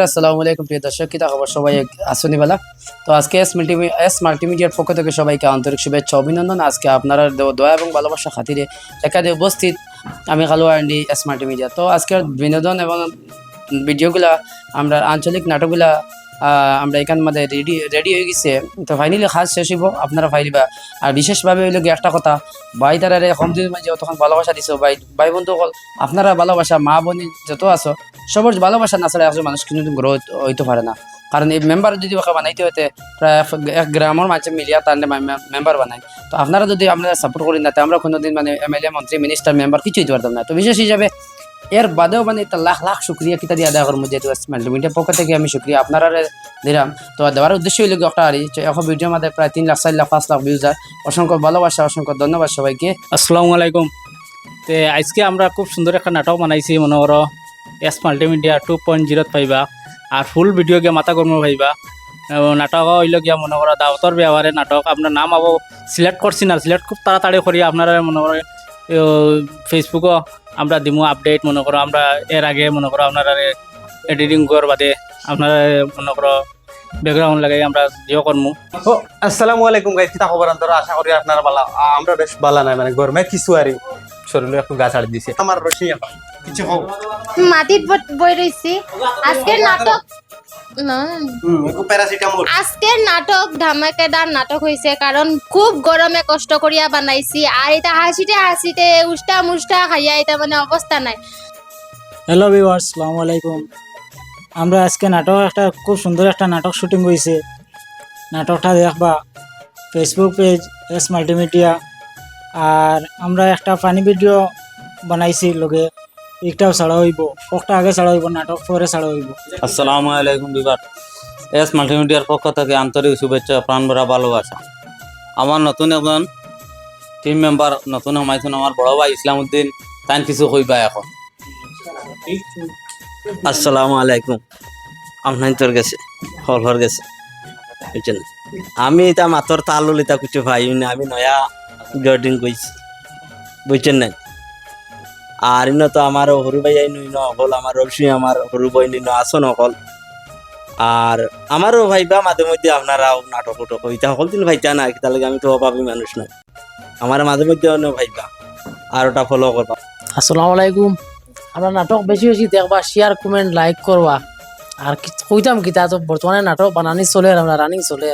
আসসালামু আলাইকুম প্রিয় দর্শক, কি খবর? সবাই আসুনি বেলা। তো আজকে এস মাল্টিমিডিয়ার পক্ষ থেকে সবাইকে আন্তরিক শুভেচ্ছা অভিনন্দন। আজকে আপনারা দয়া এবং ভালোবাসা খাতিরে এখানে উপস্থিত আমি খালু আন্ডি এস মাল্টিমিডিয়া। তো আজকের বিনোদন এবং ভিডিওগুলা আমরা আঞ্চলিক নাটকগুলা আমরা এখান মধ্যে রেডি হয়ে গেছে। তো ফাইনালি খাস শেষ হইব, আপনারা ফাইলিবা। আর বিশেষভাবে হইল গিয়ে একটা কথা, ভাই তারারে কম দিনের মাঝে তখন ভালোবাসা দিছো। ভাই বন্ধু আপনারা ভালোবাসা, মা বোন যত আছো সবার ভালোবাসা না ছাড়া একজন মানুষ কিন্তু গ্রোথ হইতে পারে না। কারণ এই মেম্বার যদি ওকে বানাইতে হইতে প্রায় এক গ্রামের মাঝে মিলিয়া তার মেম্বার বানাই। তো আপনারা যদি আপনারা সাপোর্ট করেন না, আমরা কোনোদিন মানে এমএলএ, মন্ত্রী, মিনিস্টার, মেম্বার কিছু হইতে পারতাম না। তো বিশেষ হিসাবে এর বাদেও মানে একটা লাখ লাখ শুক্রিয়া কিতা দিয়ে আদায় করবো, যেহেতু মাল্টিমিডিয়ার পক্ষ থেকে আমি শুক্রিয়া আপনারা দিলাম। তো দেওয়ার উদ্দেশ্য হইল একটা আর এখন ভিডিওর মধ্যে প্রায় 3 লাখ 4 লাখ 5 লাখ ভিউজ হয়। অসংখ্য ভালোবাসা, অসংখ্য ধন্যবাদ সবাইকে। আসসালামু আলাইকুম। তে আজকে আমরা খুব সুন্দর একটা নাটক বানাইছি, মনে করো এস মাল্টিমিডিয়া 2.0 পাইবা। আর ফুল ভিডিও গিয়ে মাথা কর্ম পাইবা। নাটক হইল গিয়া মনে করো দাওয়াতর ব্যবহারে নাটক। আপনার নাম আবো সিলেক্ট করছি না, সিলেক্ট খুব তাড়াতাড়ি করি আপনারা মনে করো ফেসবুকও আমরা দিমু আপডেট। মনে করো আমরা এর আগে মনে করো আপনারা এডিটিং করার বাদে আপনারা মনে করো ব্যাকগ্রাউন্ড লাগাই আমরা জিও করমু। আসসালামু আলাইকুম গাইস, কিতা খবর? আন্তরা আশা করি আপনারা ভালো। আমরা বেশ ভালো নাই, মানে গরমে কিছু আর শরীরে একটু গা ছাড়ি দিছে। আমার রশি কিছু হোক মাটির বই রইছি। আজকের নাটক না, প্যারাসিটামল। আজকের নাটক ধামাকেদার নাটক হয়েছে, কারণ খুব গরমে কষ্ট করিয়া বানাইছি। আর এটা হাসিতে হাসিতে উষ্টা মুষ্টা খাইয়া এটা মানে অবস্থা নাই। হ্যালো ভিউয়ার্স, আসসালামু আলাইকুম। আমরা আজকে নাটক একটা খুব সুন্দর একটা নাটক শুটিং হয়েছে। নাটকটা দেখবা ফেসবুক পেজ এস মাল্টিমিডিয়া। আর আমরা একটা ফানি ভিডিও বানাইছি, লগে একটাও ছাড়া হইব, একটা আগে ছাড়া হইব, নাটক পরে ছাড়া হইব। আসসালামু আলাইকুম বিবার, এস মাল্টিমিডিয়ার পক্ষ থেকে আন্তরিক শুভেচ্ছা, প্রাণ ভরা ভালোবাসা। আমার নতুন একজন টিম মেম্বার নতুন হমাইছেন, আমার বড় ভাই ইসলাম উদ্দিন। তাই কিছু কইবা এখন। আসসালামু আলাইকুম। আপনার তোর গেছে হল গেছে বুঝছেন। আমি এটা মাতর তালুল এটা কিছু ভাই না, আমি নয়া জর্ডিং কইছি বুঝছেন না। আর ইন তো আমার সরু ভাই নই নকল, আমার রবি আমার সরু বই নি আসো নকল। আর আমারও ভাইবা মাঝে মধ্যে আপনারাও নাটক উটক হইতা সকল দিন ভাইতা না, তাহলে আমি তো অভাবী মানুষ না। আমার মাঝে মধ্যে ভাইবা আর ওটা ফলো করবা। আসসালামু আলাইকুম। আমরা নাটক বেশি বেশি দেখবা, শেয়ার কমেন্ট লাইক করবা। আর কইতাম কি তা তো বর্তমানে নাটক বানানি চলে, আমরা রানিং চলে।